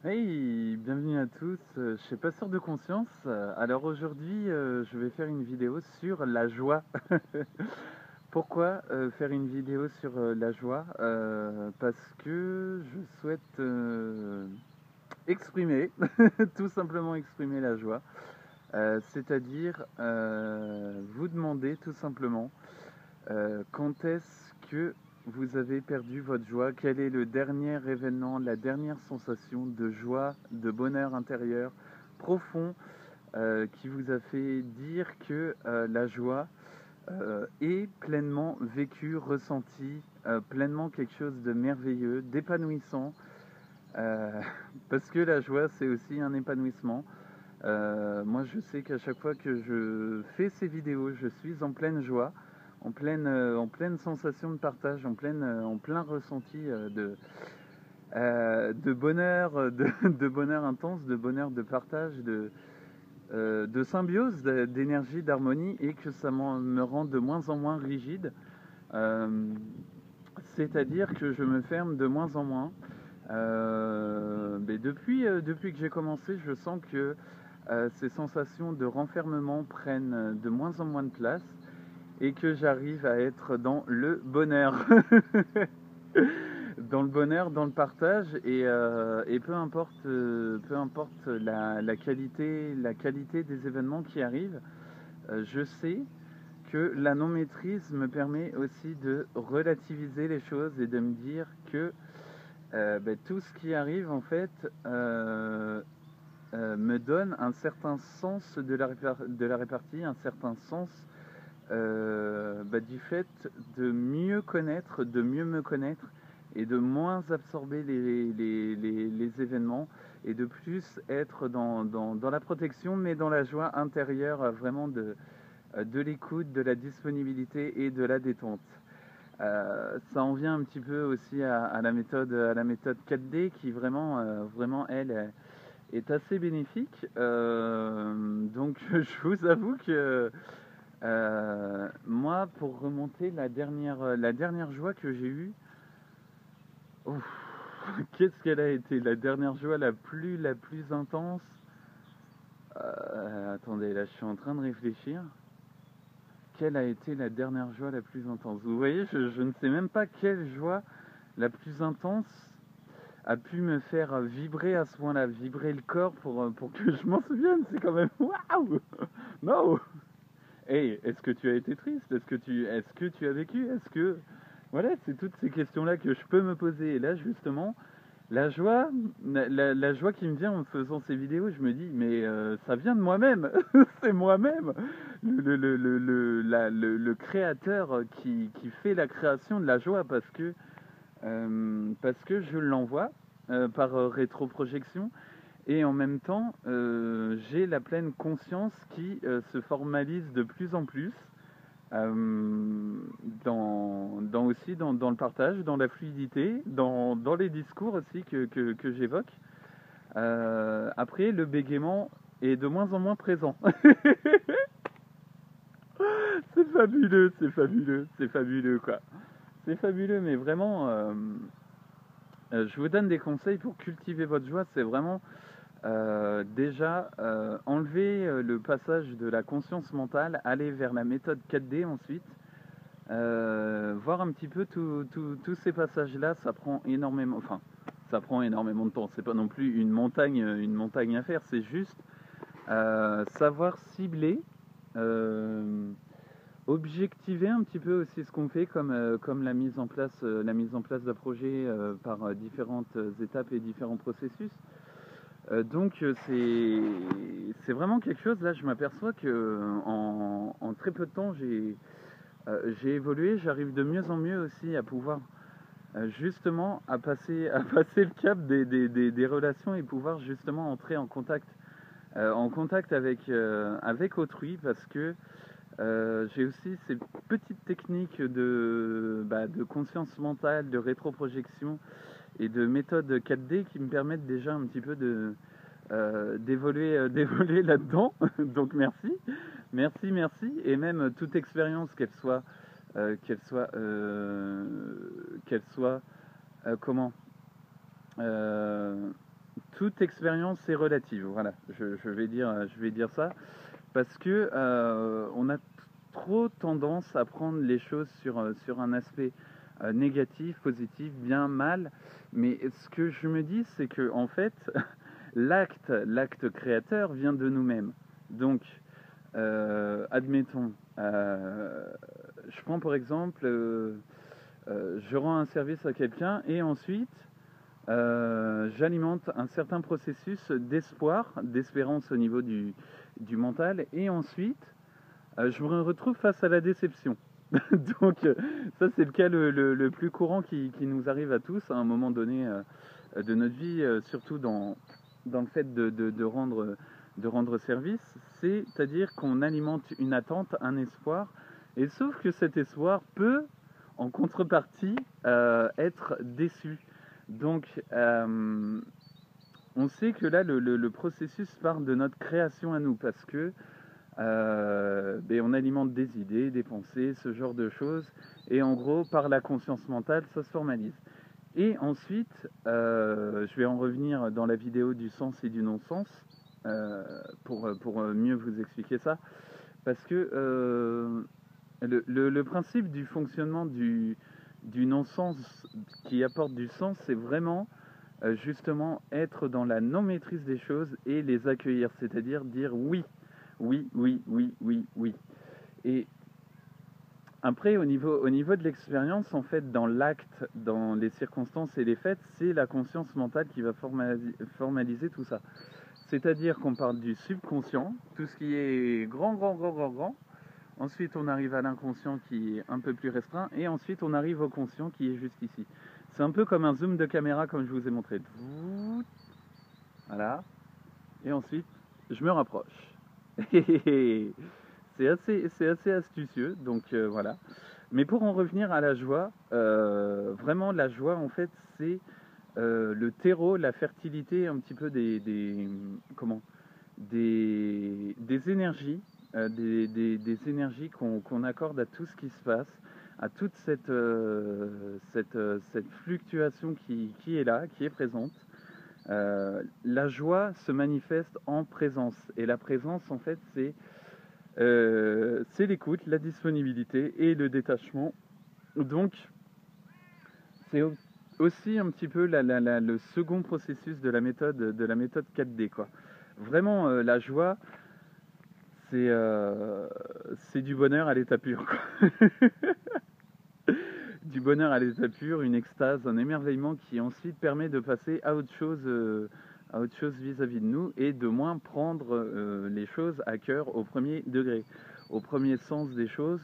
Hey, bienvenue à tous. Je suis passeur de conscience. Alors aujourd'hui, je vais faire une vidéo sur la joie. Pourquoi faire une vidéo sur la joie? Parce que je souhaite exprimer, tout simplement exprimer la joie. C'est-à-dire vous demander tout simplement quand est-ce que vous avez perdu votre joie? Quel est le dernier événement, la dernière sensation de joie, de bonheur intérieur profond qui vous a fait dire que la joie est pleinement vécue, ressentie, pleinement quelque chose de merveilleux, d'épanouissant, euh, parce que la joie c'est aussi un épanouissement. Moi je sais qu'à chaque fois que je fais ces vidéos, je suis en pleine joie, en pleine sensation de partage, en plein ressenti de bonheur, de bonheur intense, de bonheur de partage, de symbiose, d'énergie, d'harmonie, et que ça me rend de moins en moins rigide. Euh, C'est-à-dire que je me ferme de moins en moins. Mais depuis que j'ai commencé, je sens que ces sensations de renfermement prennent de moins en moins de place et que j'arrive à être dans le bonheur. Dans le bonheur, dans le partage et peu importe la qualité des événements qui arrivent, je sais que la non-maîtrise me permet aussi de relativiser les choses et de me dire que tout ce qui arrive en fait me donne un certain sens de la répartie, un certain sens du fait de mieux connaître, de mieux me connaître et de moins absorber les événements et de plus être dans la protection mais dans la joie intérieure vraiment de l'écoute, de la disponibilité et de la détente. Ça en vient un petit peu aussi à la méthode 4D qui vraiment elle est assez bénéfique. Donc je vous avoue que moi, pour remonter la dernière joie que j'ai eue, ouf, qu'est-ce qu'elle a été? La dernière joie la plus intense. Attendez, là je suis en train de réfléchir. Quelle a été la dernière joie la plus intense? Vous voyez, je ne sais même pas quelle joie la plus intense a pu me faire vibrer à ce point-là, vibrer le corps pour que je m'en souvienne. C'est quand même waouh! Non! Hey, est-ce que tu as été triste? Est-ce que tu as vécu? Est-ce que... Voilà, c'est toutes ces questions-là que je peux me poser. Et là, justement, la joie, la joie qui me vient en faisant ces vidéos, je me dis, mais ça vient de moi-même. C'est moi-même, le créateur qui fait la création de la joie parce que je l'envoie par rétroprojection. Et en même temps, j'ai la pleine conscience qui se formalise de plus en plus dans le partage, dans la fluidité, dans les discours aussi que j'évoque. Après, le bégaiement est de moins en moins présent. C'est fabuleux, c'est fabuleux, c'est fabuleux quoi. C'est fabuleux, mais vraiment, je vous donne des conseils pour cultiver votre joie. C'est vraiment déjà, enlever le passage de la conscience mentale, aller vers la méthode 4D ensuite, voir un petit peu tous ces passages-là, ça prend énormément, enfin, ça prend énormément de temps. C'est pas non plus une montagne à faire. C'est juste savoir cibler, euh, objectiver un petit peu aussi ce qu'on fait, comme la mise en place d'un projet par différentes étapes et différents processus. C'est vraiment quelque chose, là je m'aperçois que en très peu de temps j'ai évolué, j'arrive de mieux en mieux aussi à pouvoir justement à passer le cap des relations et pouvoir justement entrer en contact avec autrui parce que j'ai aussi ces petites techniques de conscience mentale, de rétroprojection et de méthode 4D qui me permettent déjà un petit peu d'évoluer là-dedans. Donc merci, merci, merci. Et même toute expérience, qu'elle soit, qu'elle soit, comment, euh, toute expérience est relative. Voilà, je vais dire ça parce que on a trop tendance à prendre les choses sur un aspect négatif, positif, bien, mal. Mais ce que je me dis, c'est que en fait, l'acte créateur vient de nous-mêmes. Donc, admettons, je prends pour exemple, je rends un service à quelqu'un et ensuite j'alimente un certain processus d'espoir, d'espérance au niveau du mental, et ensuite je me retrouve face à la déception. Donc ça c'est le cas le plus courant qui nous arrive à tous à un moment donné de notre vie, surtout dans le fait de rendre service, c'est-à-dire qu'on alimente une attente, un espoir, et sauf que cet espoir peut, en contrepartie, être déçu. Donc, on sait que là, le processus part de notre création à nous, parce que on alimente des idées, des pensées, ce genre de choses, et en gros, par la conscience mentale, ça se formalise. Et ensuite, je vais en revenir dans la vidéo du sens et du non-sens, pour mieux vous expliquer ça, parce que le principe du fonctionnement du non-sens qui apporte du sens, c'est vraiment justement être dans la non-maîtrise des choses et les accueillir, c'est-à-dire dire oui, oui, oui, oui, oui, oui. Et après, au niveau de l'expérience, en fait, dans l'acte, dans les circonstances et les faits, c'est la conscience mentale qui va formaliser tout ça. C'est-à-dire qu'on parle du subconscient, tout ce qui est grand, grand, grand, grand, grand. Ensuite, on arrive à l'inconscient qui est un peu plus restreint. Et ensuite, on arrive au conscient qui est juste ici. C'est un peu comme un zoom de caméra, comme je vous ai montré. Voilà. Et ensuite, je me rapproche. C'est assez astucieux, donc voilà. Mais pour en revenir à la joie, vraiment la joie en fait c'est le terreau, la fertilité un petit peu des énergies, des énergies qu'on accorde à tout ce qui se passe, à toute cette fluctuation qui est là, qui est présente. La joie se manifeste en présence, et la présence en fait c'est l'écoute, la disponibilité et le détachement. Donc, c'est aussi un petit peu le second processus de la méthode 4D, quoi. Vraiment, la joie, c'est du bonheur à l'état pur, quoi. Du bonheur à l'état pur, une extase, un émerveillement qui ensuite permet de passer à autre chose vis-à-vis de nous et de moins prendre les choses à cœur au premier degré, au premier sens des choses.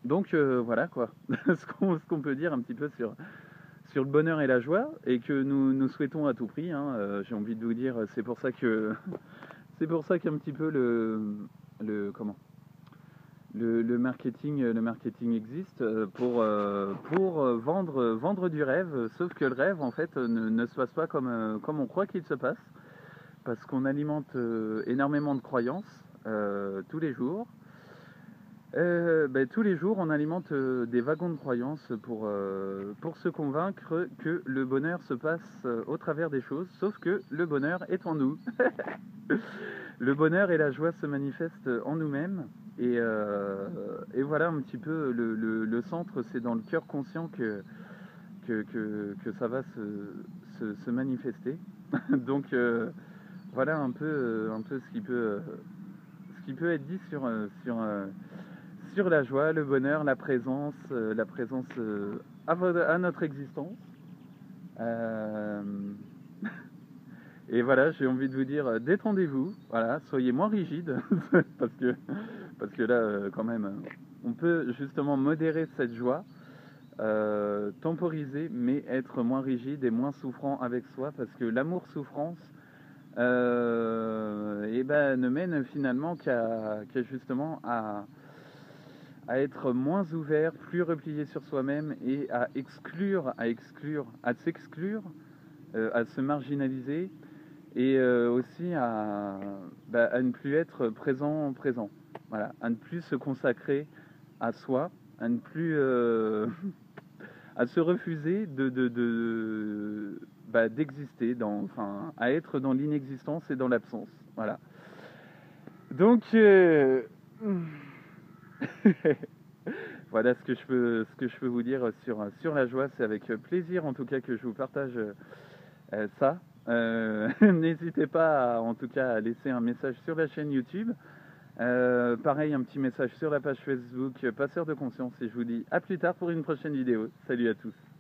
Donc voilà quoi, ce qu'on peut dire un petit peu sur le bonheur et la joie, et que nous souhaitons à tout prix, hein. J'ai envie de vous dire, c'est pour ça qu'un petit peu comment le marketing existe pour vendre du rêve, sauf que le rêve en fait ne se passe pas comme on croit qu'il se passe, parce qu'on alimente énormément de croyances tous les jours. Tous les jours, on alimente des wagons de croyances pour se convaincre que le bonheur se passe au travers des choses, sauf que le bonheur est en nous. Le bonheur et la joie se manifestent en nous-mêmes, et voilà un petit peu le centre, c'est dans le cœur conscient que ça va se manifester. Donc voilà un peu ce qui peut être dit sur la joie, le bonheur, la présence à notre existence. Euh, et voilà, j'ai envie de vous dire, détendez-vous, voilà, soyez moins rigide, parce que là, quand même, on peut justement modérer cette joie, temporiser, mais être moins rigide et moins souffrant avec soi, parce que l'amour-souffrance ne mène finalement qu'à justement à être moins ouvert, plus replié sur soi-même, et à s'exclure, à se marginaliser, et aussi à ne plus être présent. Voilà, à ne plus se consacrer à soi, à ne plus à se refuser d'exister, enfin, à être dans l'inexistence et dans l'absence. Voilà. Donc, voilà ce que je peux vous dire sur la joie. C'est avec plaisir, en tout cas, que je vous partage ça. N'hésitez pas, en tout cas, à laisser un message sur la chaîne YouTube. Pareil, un petit message sur la page Facebook Passeur de Conscience. Et je vous dis à plus tard pour une prochaine vidéo. Salut à tous.